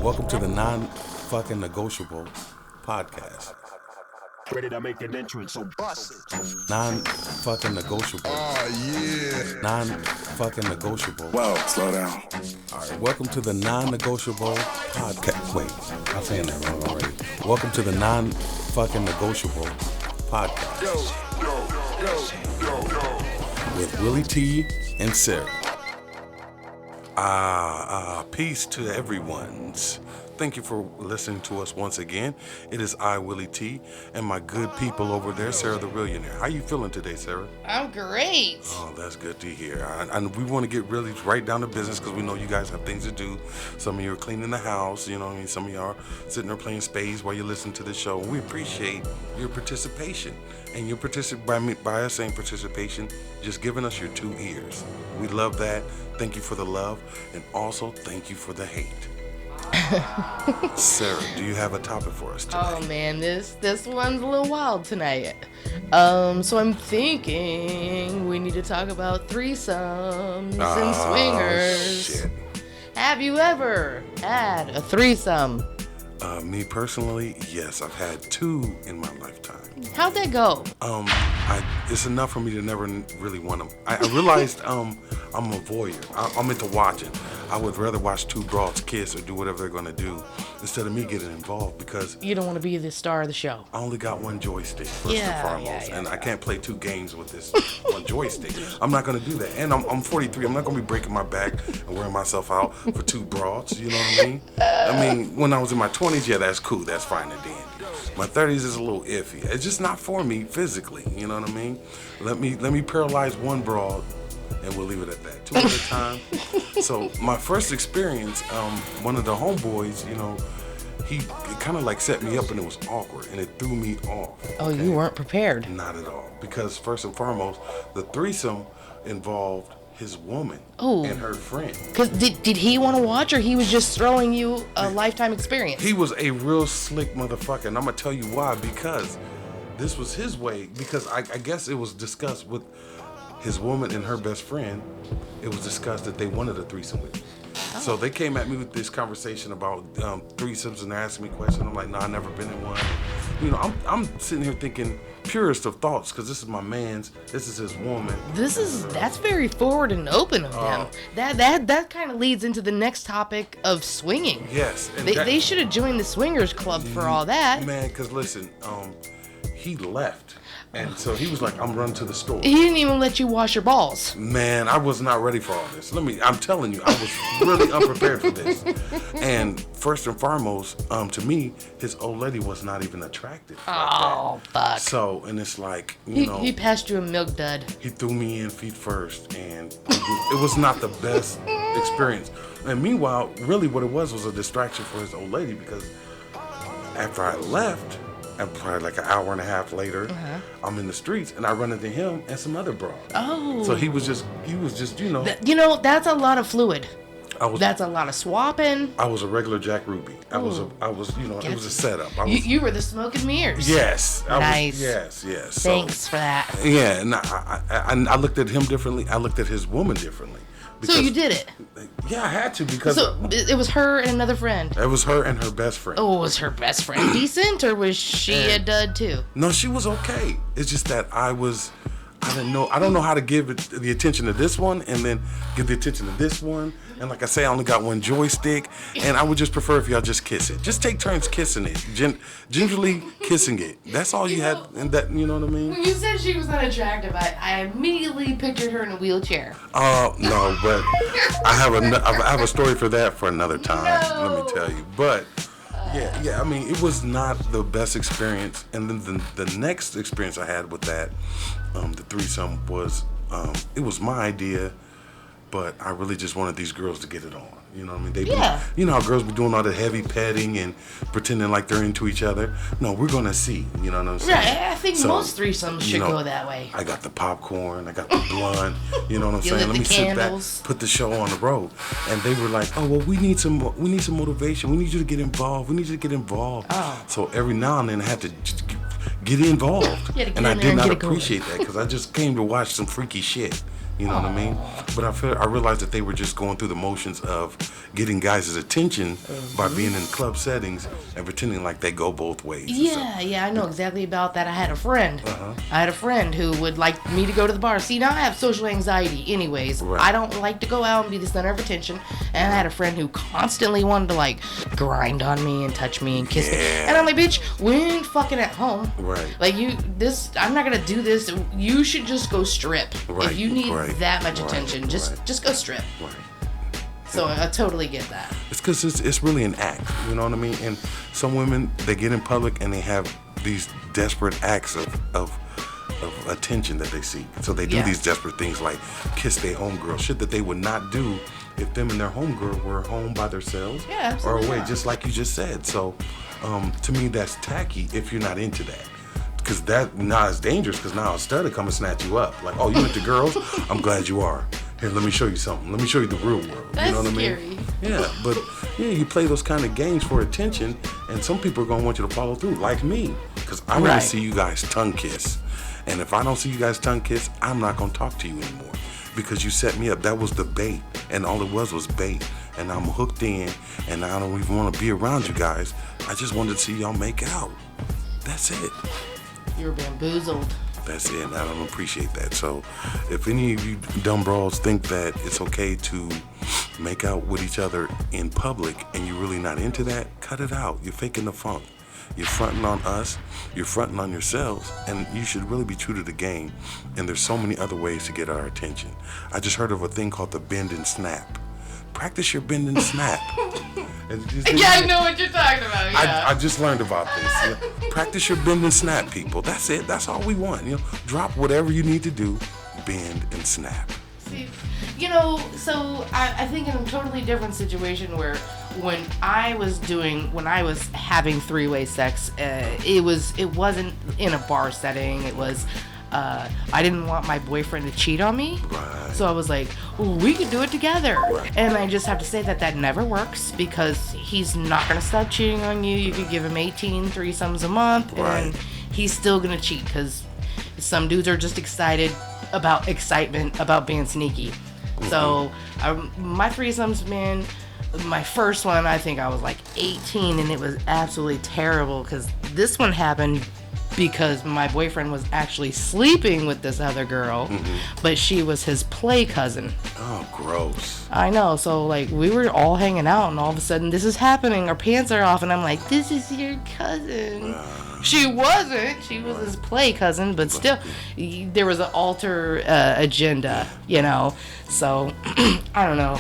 Welcome to the NonFukkinNegotiable podcast. Ready to make an entrance, so bust it. NonFukkinNegotiable. Oh, yeah. NonFukkinNegotiable. Whoa, slow down. All right, welcome to the Non-Negotiable podcast. Wait, I'm saying that wrong already. Welcome to the Non-FukkinNegotiable podcast. With Willie T and Sara. Peace to everyone's. Thank you for listening to us once again. It is I, Willie T, and my good people over there, Sara the Reallionaire. How you feeling today, Sara? I'm great. Oh, that's good to hear. And we want to get really right down to business because we know you guys have things to do. Some of you are cleaning the house, you know what I mean? Some of you are sitting there playing spades while you listen to the show. And we appreciate your participation. And your by us saying participation, just giving us your 2 ears. We love that. Thank you for the love. And also, thank you for the hate. Sara, do you have a topic for us today? Oh man, this one's a little wild tonight. So I'm thinking we need to talk about threesomes and swingers. Shit. Have you ever had a threesome? Me personally, yes, I've had 2 in my lifetime. How'd that go? It's enough for me to never really want them. I realized I'm a voyeur. I'm into watching. I would rather watch 2 broads kiss or do whatever they're going to do instead of me getting involved because You don't want to be the star of the show. I only got 1 joystick, first and foremost, and I can't play 2 games with this 1 joystick. I'm not going to do that. And I'm 43. I'm not going to be breaking my back and wearing myself out for 2 broads. You know what I mean? I mean, when I was in my 20s, yeah, that's cool. That's fine and dandy. My 30s is a little iffy. It's just not for me physically. You know what I mean? Let me paralyze 1 broad, and we'll leave it at that. 2 at a time. So my first experience, one of the homeboys, you know, it kind of like set me up, and it was awkward, and it threw me off. Oh, you weren't prepared. Not at all, because first and foremost, the threesome involved his woman and her friend. Cause did he want to watch, or he was just throwing you a lifetime experience? He was a real slick motherfucker, and I'm gonna tell you why. Because this was his way. Because I guess it was discussed with his woman and her best friend. It was discussed that they wanted a threesome with me. Oh. So they came at me with this conversation about threesomes, and they're asking me questions. I'm like, I've never been in one. You know, I'm sitting here thinking purest of thoughts, because this is my man's, this is his woman. That's very forward and open of them. That kind of leads into the next topic of swinging. Yes. And they should have joined the swingers club for all that. Man, because listen, he left. And so he was like, I'm running to the store. He didn't even let you wash your balls. Man, I was not ready for all this. I'm telling you, I was really unprepared for this. And first and foremost, to me, his old lady was not even attractive. Oh, fuck. So, and it's like, you know. He passed you a milk dud. He threw me in feet first, and it was not the best experience. And meanwhile, really what it was a distraction for his old lady, because after I left, and probably like an hour and a half later, I'm in the streets, and I run into him and some other broad. Oh. So he was just, you know. That's a lot of fluid. That's a lot of swapping. I was a regular Jack Ruby. I was, you know, it was a setup. You were the smoke and mirrors. Yes. Nice. Yes. Thanks for that. Yeah, and I looked at him differently. I looked at his woman differently. So you did it? Yeah, I had to, because... So it was her and another friend? It was her and her best friend. Oh, was her best friend decent, or was she a dud too? No, she was okay. It's just that I don't know how to give it the attention to this one and then give the attention to this one. And like I say, I only got 1 joystick, and I would just prefer if y'all just kiss it. Just take turns kissing it, gingerly kissing it. That's all you had, and that, you know what I mean? When you said she was unattractive, I immediately pictured her in a wheelchair. No, but I have a story for that for another time. No. Let me tell you. But yeah. I mean, it was not the best experience. And then the next experience I had with that, the threesome was, it was my idea. But I really just wanted these girls to get it on. You know what I mean? You know how girls be doing all the heavy petting and pretending like they're into each other? No, we're going to see. You know what I'm saying? Right. I think most threesomes should go that way. I got the popcorn. I got the blunt. You know what I'm saying? Let me sit back, put the show on the road. And they were like, oh, well, we need some motivation. We need you to get involved. Oh. So every now and then I had to get involved. And I did not appreciate that, because I just came to watch some freaky shit. You know what I mean? But I realized that they were just going through the motions of getting guys' attention by being in club settings and pretending like they go both ways. Yeah, I know exactly about that. I had a friend. I had a friend who would like me to go to the bar. See, now I have social anxiety anyways. Right. I don't like to go out and be the center of attention. And I had a friend who constantly wanted to like grind on me and touch me and kiss me. And I'm like, bitch, we ain't fucking at home. Right. Like I'm not gonna do this. You should just go strip. Right. If you need that much Right. attention, just go strip. Right. So I totally get that. It's because it's really an act, you know what I mean? And some women, they get in public and they have these desperate acts of attention that they seek. So they do these desperate things like kiss their homegirl, shit that they would not do if them and their homegirl were home by themselves or away, just like you just said. So to me, that's tacky if you're not into that. Because that now is dangerous, because now a stud will come and snatch you up. Like, oh, you into girls? I'm glad you are. Here, let me show you something. Let me show you the real world. That's you know what scary. I mean? Yeah, but you play those kind of games for attention, and some people are going to want you to follow through, like me. Because I want to see you guys tongue kiss. And if I don't see you guys tongue kiss, I'm not going to talk to you anymore. Because you set me up. That was the bait. And all it was bait. And I'm hooked in, and I don't even want to be around you guys. I just wanted to see y'all make out. That's it. You're bamboozled. That's it, and I don't appreciate that. So if any of you dumb brawls think that it's okay to make out with each other in public and you're really not into that, cut it out. You're faking the funk. You're fronting on us, you're fronting on yourselves, and you should really be true to the game. And there's so many other ways to get our attention. I just heard of a thing called the bend and snap. Practice your bend and snap. I know what you're talking about. Yeah. I just learned about this. You know, practice your bend and snap, people. That's it. That's all we want. You know, drop whatever you need to do, bend and snap. See, so I think in a totally different situation where when I was having three-way sex, it wasn't in a bar setting. It was. I didn't want my boyfriend to cheat on me. Right. So I was like, well, we could do it together. Right. And I just have to say that never works because he's not going to stop cheating on you. You could give him 18 threesomes a month and he's still going to cheat because some dudes are just excitement about being sneaky. Mm-hmm. So my threesomes, man, my first one, I think I was like 18 and it was absolutely terrible because this one happened because my boyfriend was actually sleeping with this other girl, but she was his play cousin. Oh, gross. I know. So, like, we were all hanging out, and all of a sudden, this is happening. Our pants are off, and I'm like, this is your cousin. She wasn't. She was his play cousin, but still, there was an alter agenda, So, I don't know.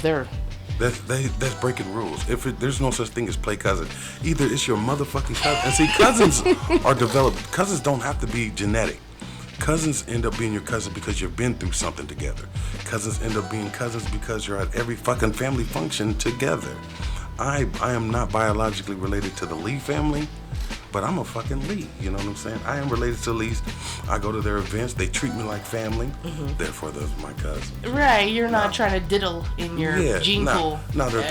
That's breaking rules. There's no such thing as play cousin. Either it's your motherfucking cousin. And see, cousins are developed. Cousins don't have to be genetic. Cousins end up being your cousin because you've been through something together. Cousins end up being cousins because you're at every fucking family function together. I am not biologically related to the Lee family, but I'm a fucking Lee. You know what I'm saying? I am related to Lees. I go to their events. They treat me like family. Therefore, those are my cousins. Right. You're not trying to diddle in your gene pool. Now they're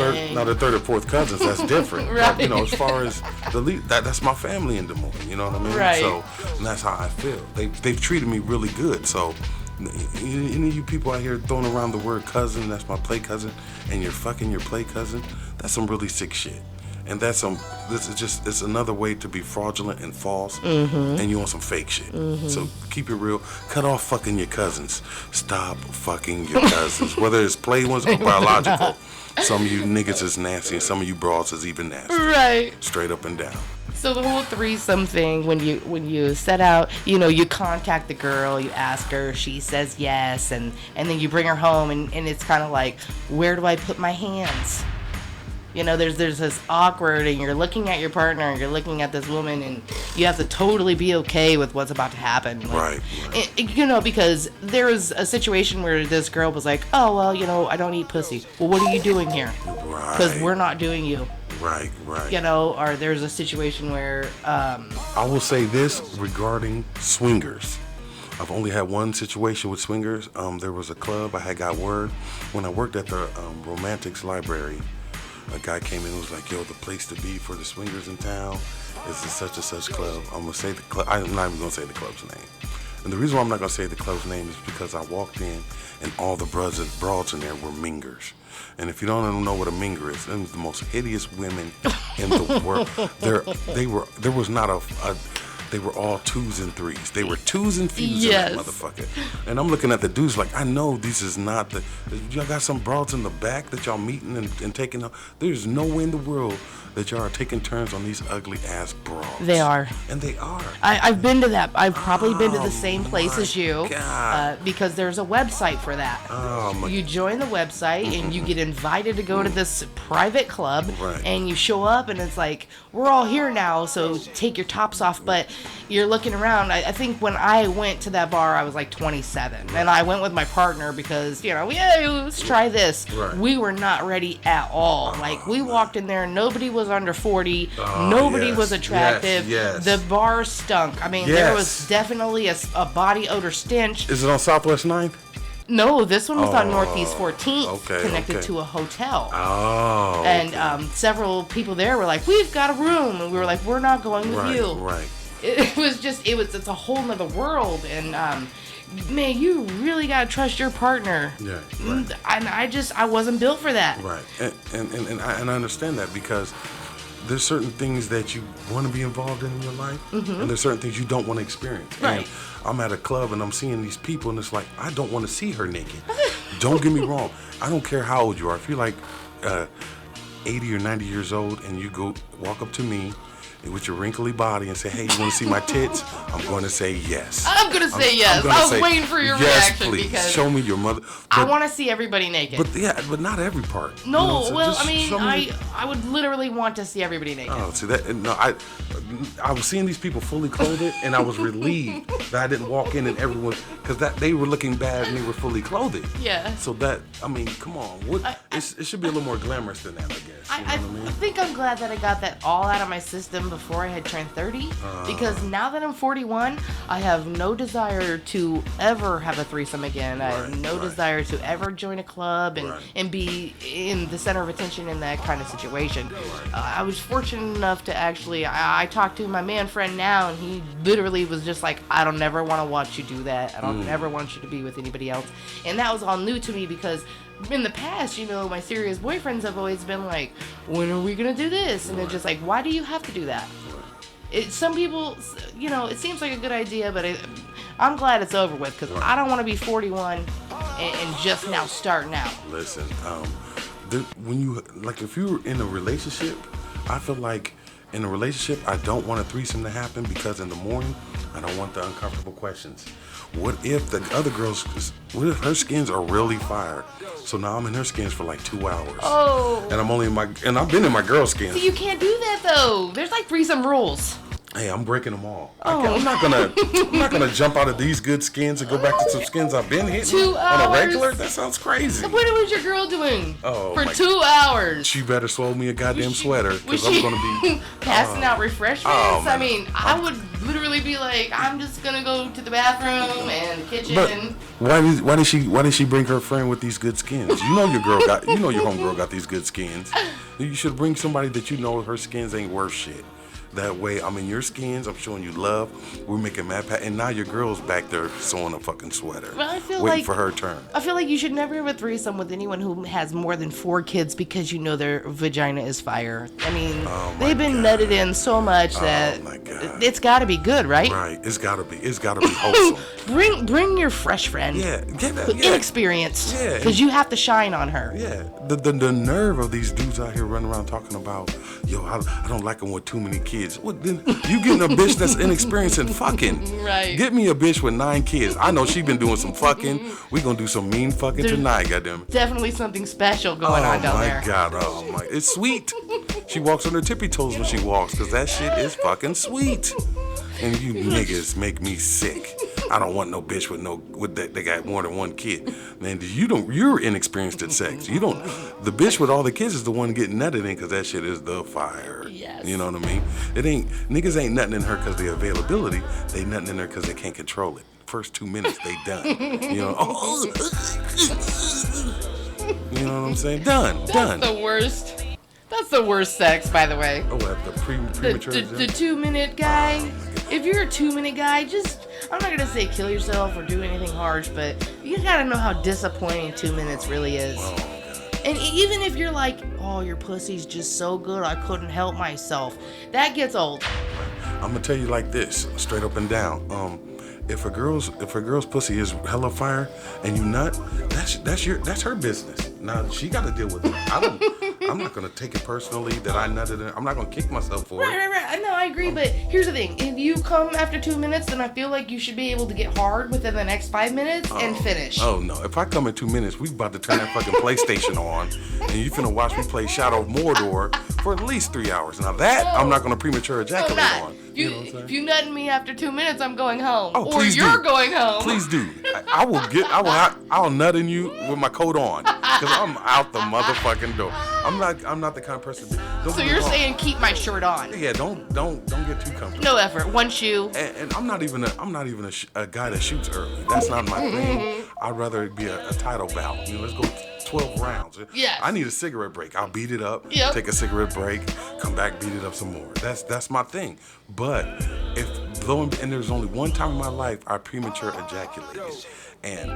third or fourth cousins. That's different. Right. But, as far as the Lee, that's my family in Des Moines. You know what I mean? Right. So and that's how I feel. They've treated me really good. So any of you people out here throwing around the word cousin, that's my play cousin, and you're fucking your play cousin, that's some really sick shit. And it's another way to be fraudulent and false, and you want some fake shit. So keep it real. Cut off fucking your cousins. Stop fucking your cousins, whether it's play ones or biological. Some of you niggas is nasty, and some of you broads is even nasty. Right. Straight up and down. So the whole threesome thing, when you set out, you contact the girl, you ask her, she says yes, and then you bring her home, and it's kind of like, where do I put my hands? There's this awkward, and you're looking at your partner, and you're looking at this woman, and you have to totally be okay with what's about to happen. Right. Because there was a situation where this girl was like, oh, well, I don't eat pussy. Well, what are you doing here? Right. Because we're not doing you. Right. Or there's a situation where... I will say this regarding swingers. I've only had one situation with swingers. There was a club, I had got word. When I worked at the Romantics Library, a guy came in and was like, yo, the place to be for the swingers in town is such and such club. I'm going to say the club. I'm not even going to say the club's name. And the reason why I'm not going to say the club's name is because I walked in and all the broads in there were mingers. And if you don't know what a minger is, them the most hideous women in the world. They were all 2s and 3s. They were 2s and fews in that motherfucker. And I'm looking at the dudes like, I know this is not the... Y'all got some broads in the back that y'all meeting and taking... There's no way in the world that y'all are taking turns on these ugly-ass broads. They are. And they are. I've been to that. I've probably been to the same place as you. Because there's a website for that. You join the website and you get invited to go to this private club. Right. And you show up and it's like, we're all here now, so take your tops off. But you're looking around. I think when I went to that bar, I was like 27. And I went with my partner because, let's try this. Right. We were not ready at all. Like, we walked in there, nobody was under 40. Nobody was attractive. Yes. The bar stunk. I mean, there was definitely a body odor stench. Is it on Southwest 9th? No, this one was on Northeast 14th, connected to a hotel. And several people there were like, we've got a room. And we were like, we're not going with you. Right. It's a whole nother world. And, man, you really got to trust your partner. Yeah. Right. And I wasn't built for that. Right. And I understand that because there's certain things that you want to be involved in your life, and there's certain things you don't want to experience. Right. And I'm at a club and I'm seeing these people, and it's like, I don't want to see her naked. Don't get me wrong. I don't care how old you are. If you're like 80 or 90 years old and you walk up to me with your wrinkly body and say, hey, you want to see my tits? I'm going to say yes. I'm going to say yes. I was waiting for your reaction. Please. Because show me your mother. I want to see everybody naked. But not every part. No, I would literally want to see everybody naked. Oh, see that? No, I was seeing these people fully clothed, and I was relieved that I didn't walk in and everyone, because they were looking bad and they were fully clothed. Yeah. So come on. It should be a little more glamorous than that, I guess. I think I'm glad that I got that all out of my system before I had turned 30, because now that I'm 41, I have no desire to ever have a threesome again. I have no desire to ever join a club and be in the center of attention in that kind of situation. I was fortunate enough to actually, I talked to my man friend now, and he literally was just like, I don't never want to watch you do that. I don't ever want you to be with anybody else. And that was all new to me because in the past, my serious boyfriends have always been like, when are we going to do this? And it's just like, why do you have to do that? Some people, it seems like a good idea, but I'm glad it's over with because I don't want to be 41 and just now starting out. Listen, if you're in a relationship, I feel like in a relationship, I don't want a threesome to happen because in the morning, I don't want the uncomfortable questions. What if the other what if her skins are really fire? So now I'm in her skins for like 2 hours. Oh. And I've been in my girl skins. See, you can't do that though. There's like threesome rules. Hey, I'm breaking them all. I'm not gonna jump out of these good skins and go back to some skins I've been hitting 2 hours on a regular. That sounds crazy. What was your girl doing for 2 hours? She better swallow me a goddamn sweater because I'm gonna be passing out refreshments. I mean, I would literally be like, I'm just gonna go to the bathroom and the kitchen. But why did she bring her friend with these good skins? You know your homegirl got these good skins. You should bring somebody that you know her skins ain't worth shit. That way, I'm in your skins, I'm showing you love, we're making mad and now your girl's back there sewing a fucking sweater. Well, waiting for her turn. I feel like you should never have a threesome with anyone who has more than 4 kids because their vagina is fire. I mean, they've been nutted in so much that it's gotta be good, right? Right, it's gotta be wholesome. Bring your fresh friend. Inexperienced. Yeah. Because you have to shine on her. Yeah. The nerve of these dudes out here running around talking about, I don't like them with too many kids. Well, then you getting a bitch that's inexperienced in fucking. Right. Get me a bitch with 9 kids. I know she been doing some fucking. We gonna do some mean fucking tonight, goddamn. Definitely something special going on down there. Oh my god, it's sweet. She walks on her tippy toes when she walks, cause that shit is fucking sweet. And you niggas make me sick. I don't want no bitch with that. They got more than 1 kid. Man, you're inexperienced at sex. The bitch with all the kids is the one getting nutted in because that shit is the fire. Yes. You know what I mean? Niggas ain't nutting in her because the availability. They nutting in her because they can't control it. First 2 minutes, they done. You know what I'm saying? Done. That's the worst. That's the worst sex, by the way. Oh, what, the premature The 2-minute guy. If you're a 2-minute guy, just, I'm not going to say kill yourself or do anything harsh, but you got to know how disappointing 2 minutes really is. And even if you're like, oh, your pussy's just so good, I couldn't help myself, that gets old. I'm gonna tell you like this, straight up and down. If a girl's pussy is hella fire and you nut, that's her business. Now she got to deal with it. I'm not gonna take it personally that I nutted her. I'm not gonna kick myself for it. Right. No, I agree, but here's the thing: if you come after 2 minutes, then I feel like you should be able to get hard within the next 5 minutes and finish. Oh no! If I come in 2 minutes, we about to turn that fucking PlayStation on, and you finna watch me play Shadow of Mordor for at least 3 hours. Now that I'm not gonna premature ejaculate on. You know what I'm saying? If you nutting me after 2 minutes, I'm going home. Oh, or you're going home. Please do. I'll nut in you with my coat on, cause I'm out the motherfucking door. I'm not the kind of person. So you're saying keep my shirt on? Yeah. Don't get too comfortable. No effort. One shoe. And I'm not even a guy that shoots early. That's not my thing. I'd rather it be a title bout. You know, let's go 12 rounds. Yes. I need a cigarette break. I'll beat it up. Yep. Take a cigarette break. Come back, beat it up some more. That's my thing. But and there's only one time in my life I premature ejaculated. And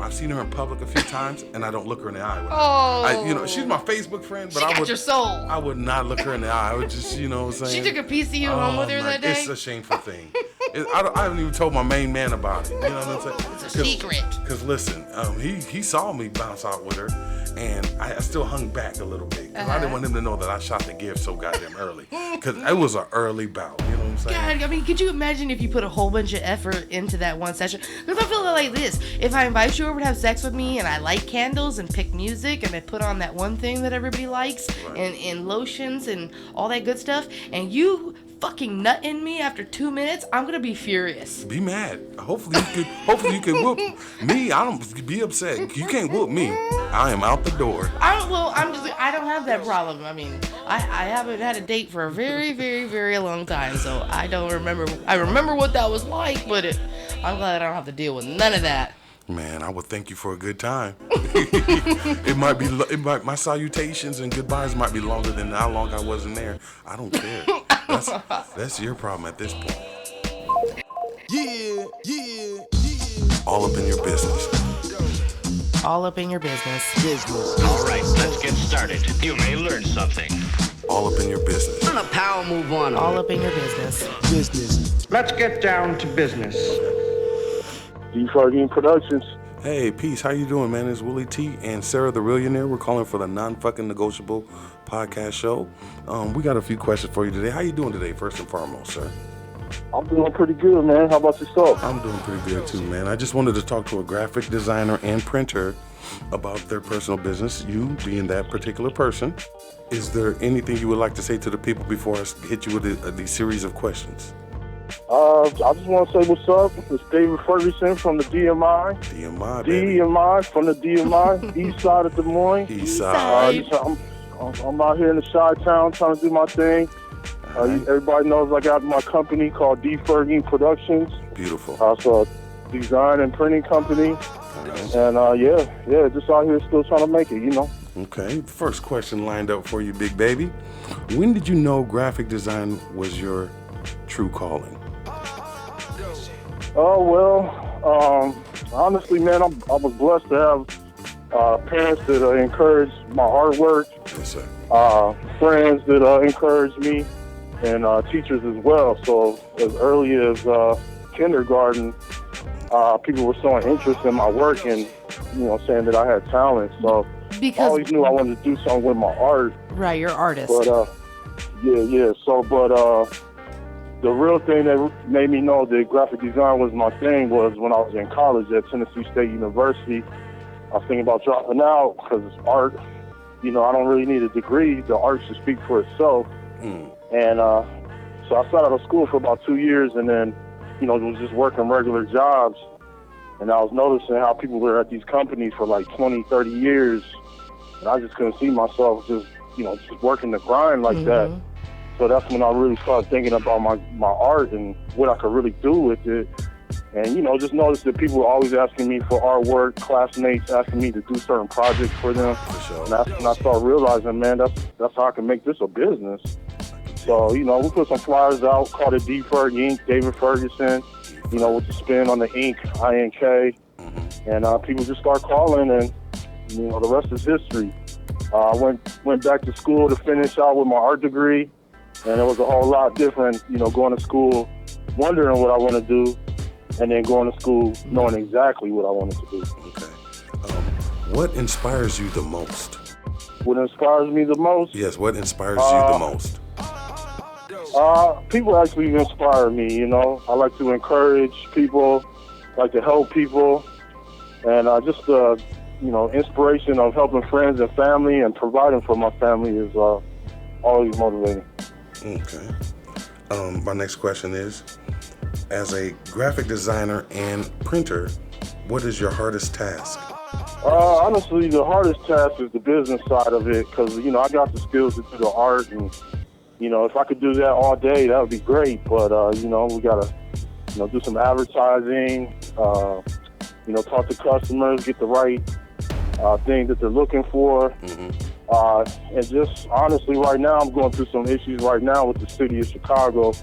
I've seen her in public a few times, and I don't look her in the eye. She's my Facebook friend, but she got your soul. I would not look her in the eye. I would just, you know what I'm saying? She took a piece of you home with her that day? It's a shameful thing. I haven't even told my main man about it. You know what I'm saying? It's a secret. Because listen, he saw me bounce out with her, and I still hung back a little bit. Because I didn't want him to know that I shot the gift so goddamn early. Because it was an early bout. You know what I'm saying? God, I mean, could you imagine if you put a whole bunch of effort into that one session? Because I feel like this. If I invite you over to have sex with me and I light candles and pick music and I put on that one thing that everybody likes and lotions and all that good stuff, and you fucking nut in me after 2 minutes, I'm gonna be furious. Be mad. Hopefully you can whoop me. I don't be upset. You can't whoop me. I am out the door. I don't have that problem. I mean, I haven't had a date for a very, very, very long time, so I don't remember. I remember what that was like, but I'm glad I don't have to deal with none of that. Man, I would thank you for a good time. My salutations and goodbyes might be longer than how long I wasn't there. I don't care. That's your problem at this point. Yeah. All up in your business. All up in your business. All right, let's get started. You may learn something. All up in your business. On a power move on. All up in your business. Let's get down to business. N.F.N. Productions. Hey, peace. How you doing, man? It's Willie T and Sara the Reallionaire. We're calling for the NonFukkinNegotiable podcast show. We got a few questions for you today. How you doing today, first and foremost, sir? I'm doing pretty good, man. How about yourself? I'm doing pretty good, too, man. I just wanted to talk to a graphic designer and printer about their personal business, you being that particular person. Is there anything you would like to say to the people before I hit you with the series of questions? I just want to say what's up. It's David Ferguson from the DMI. DMI from the DMI, east side of Des Moines. East side. I'm out here in the Chi-Town trying to do my thing. Everybody knows I got my company called N.F.N. Productions. Beautiful. So a design and printing company. Nice. And just out here still trying to make it, you know. Okay, first question lined up for you, big baby. When did you know graphic design was your true calling? Oh, well, honestly, man, I was blessed to have parents that encouraged my artwork, Yes, sir. friends that encouraged me, and teachers as well. So as early as kindergarten, people were showing interest in my work and, saying that I had talent. So I always knew I wanted to do something with my art. Right, you're an artist. But, the real thing that made me know that graphic design was my thing was when I was in college at Tennessee State University. I was thinking about dropping out because it's art. I don't really need a degree. The art should speak for itself. And so I sat out of school for about 2 years and then, was just working regular jobs. And I was noticing how people were at these companies for like 20, 30 years. And I just couldn't see myself just working the grind like that. So that's when I really started thinking about my art and what I could really do with it. And, you know, just noticed that people were always asking me for artwork, classmates asking me to do certain projects for them. For sure. And that's when I started realizing, man, that's how I can make this a business. So, you know, we put some flyers out, called it D-Ferg Inc., David Ferguson, you know, with the spin on the ink, I-N-K. And people just start calling, and, you know, the rest is history. I went back to school to finish out with my art degree, and it was a whole lot different, you know, going to school, wondering what I want to do, and then going to school knowing exactly what I wanted to do. Okay. What inspires you the most? What inspires me the most? Yes, what inspires you the most? People actually inspire me, you know. I like to encourage people, like to help people, and just you know, inspiration of helping friends and family and providing for my family is always motivating. Okay. My next question is, as a graphic designer and printer, what is your hardest task? Honestly, the hardest task is the business side of it, because, you know, I got the skills to do the art, and, you know, if I could do that all day, that would be great. But, you know, we got to, you know, do some advertising, you know, talk to customers, get the right thing that they're looking for. And just honestly, right now, I'm going through some issues right now with the city of Chicago.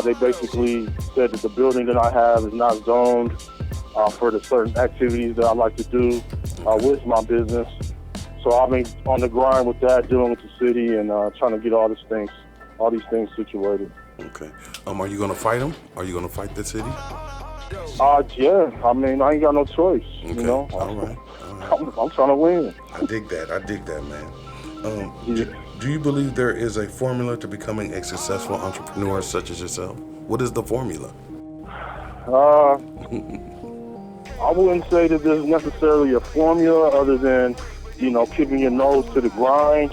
They basically said that the building that I have is not zoned for the certain activities that I like to do with my business. So I've been on the grind with that, dealing with the city, and trying to get all these things situated. Okay. Are you going to fight them? Are you going to fight the city? Yeah. I mean, I ain't got no choice. Okay. You know. All right. I'm trying to win. I dig that, man. Do you believe there is a formula to becoming a successful entrepreneur such as yourself? What is the formula? I wouldn't say that there's necessarily a formula other than, you know, keeping your nose to the grind,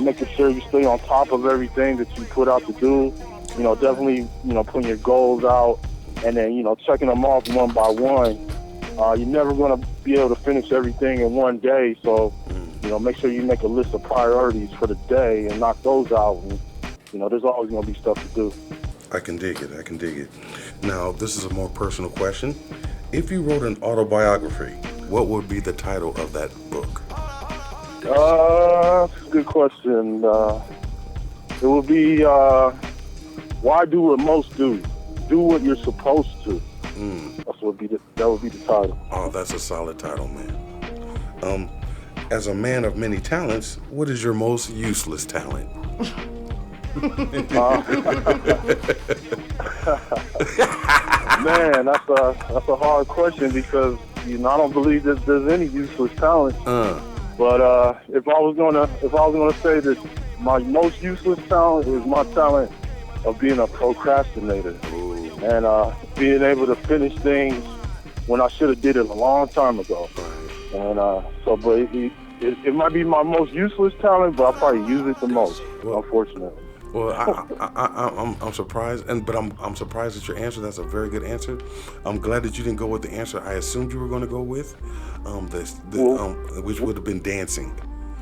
making sure you stay on top of everything that you put out to do. You know, definitely, you know, putting your goals out and then, you know, checking them off one by one. You're never going to be able to finish everything in one day, so, you know, make sure you make a list of priorities for the day and knock those out. And, you know, there's always going to be stuff to do. I can dig it. Now, this is a more personal question. If you wrote an autobiography, what would be the title of that book? That's a good question. It would be, Why Do What Most Do? Do What You're Supposed to. That would be the title. Oh, that's a solid title, man. As a man of many talents, what is your most useless talent? Man, that's a hard question because, you know, I don't believe that there's any useless talent. But if I was gonna say that my most useless talent is my talent of being a procrastinator. And being able to finish things when I should have did it a long time ago. And but it might be my most useless talent, but I probably use it the most, unfortunately. Well, I'm surprised, but I'm surprised at your answer. That's a very good answer. I'm glad that you didn't go with the answer I assumed you were going to go with, which would have been dancing.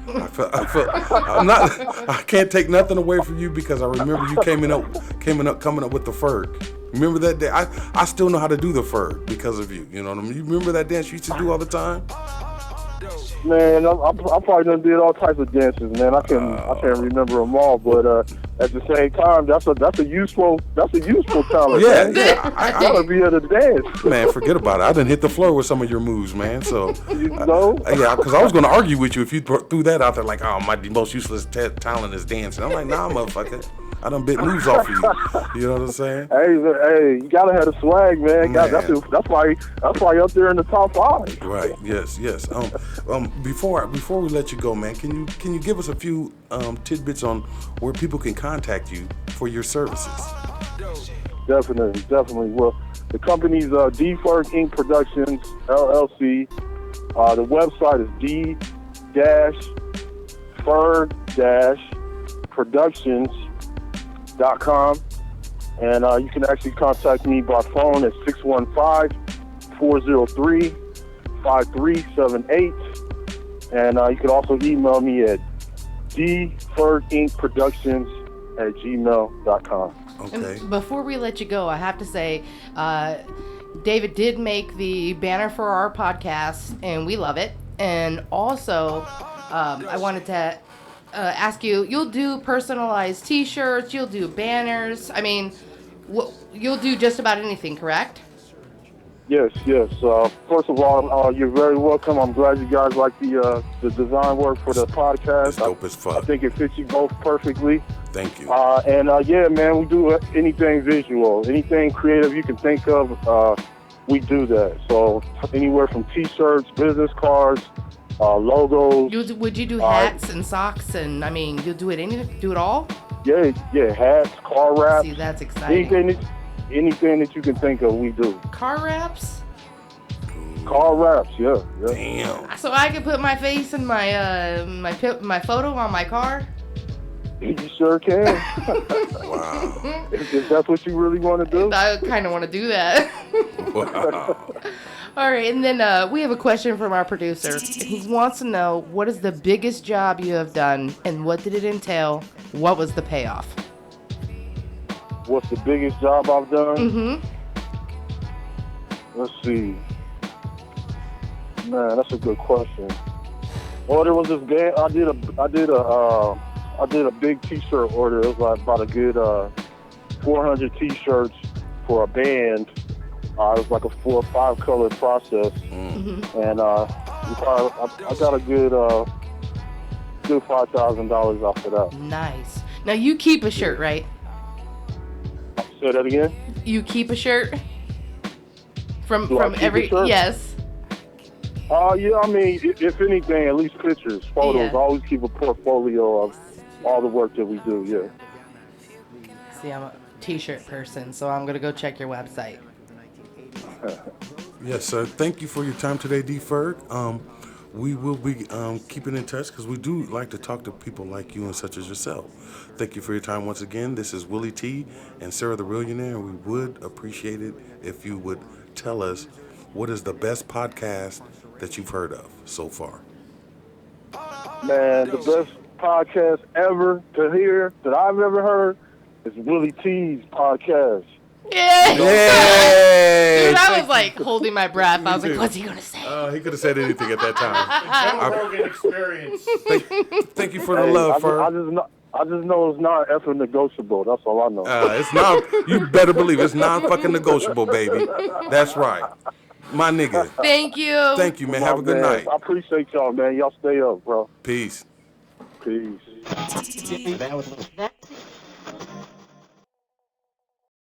I can't take nothing away from you because I remember you coming up with the Ferg. Remember that day? I still know how to do the Ferg because of you. You know what I mean? You remember that dance you used to do all the time? Man, I probably done did all types of dances, man. I can't remember them all, but at the same time, that's a useful talent. Yeah. I gotta be able to dance. Man, forget about it. I done hit the floor with some of your moves, man. So you know? Yeah, because I was gonna argue with you if you threw that out there, like, oh, my most useless talent is dancing. I'm like, nah, motherfucker. I done bit moves off of you. You know what I'm saying? Hey, you gotta have the swag, man. That's why you're up there in the top 5. Right. Yes. Before we let you go, man, can you give us a few tidbits on where people can contact you for your services? Definitely. Well, the company's D-Ferg Inc. Productions LLC. The website is d-ferg-productions.com, and you can actually contact me by phone at 615-403-5378, and you can also email me at dfergincproductions@gmail.com. Okay. And before we let you go, I have to say, David did make the banner for our podcast, and we love it. And also, I wanted to ask you, you'll do personalized t-shirts, you'll do banners. I mean, you'll do just about anything, correct? Yes. First of all, you're very welcome. I'm glad you guys like the design work for the podcast. It's dope as fuck. I think it fits you both perfectly. Thank you. Yeah, man, we do anything visual, anything creative you can think of. We do that. So anywhere from T-shirts, business cards, logos. Would you do hats and socks? And I mean, you'll do it all? Yeah, hats, car wraps. See, that's exciting. Anything that you can think of, we do. Car wraps? Car wraps, yeah. Damn. So I can put my face and my photo on my car? You sure can. Wow. If that's what you really want to do. I kind of want to do that. Wow. All right, and then we have a question from our producer. He wants to know, what is the biggest job you have done, and what did it entail? What was the payoff? What's the biggest job I've done? Mm-hmm. Let's see. Man, that's a good question. Well, there was this band. I did a big T-shirt order. It was like about a good 400 T-shirts for a band. It was like a 4 or 5 color process, and I got a good $5,000 off of that. Nice. Now you keep a shirt, right? Say that again. You keep a shirt from Do I keep every a shirt? Yes. Yeah. I mean, if anything, at least pictures, photos. Yeah. I always keep a portfolio of all the work that we do. Yeah. See, I'm a T-shirt person, so I'm gonna go check your website. Yes, sir. Thank you for your time today, D-Ferg. We will be keeping in touch because we do like to talk to people like you and such as yourself. Thank you for your time once again. This is Willie T and Sara the Reallionaire, and we would appreciate it if you would tell us what is the best podcast that you've heard of so far. Man, the best podcast ever to hear that I've ever heard is Willie T's podcast. Yeah. Yay! Dude, I was like holding my breath. I was like, what's he gonna say? He could have said anything at that time. Rogan experience. Thank you for the love, Fer. I just know it's not N.F.N.Negotiable. That's all I know. It's not. You better believe it's non-fucking-negotiable, baby. That's right, my nigga. Thank you. Thank you, man. Have a good night. I appreciate y'all, man. Y'all stay up, bro. Peace. Peace.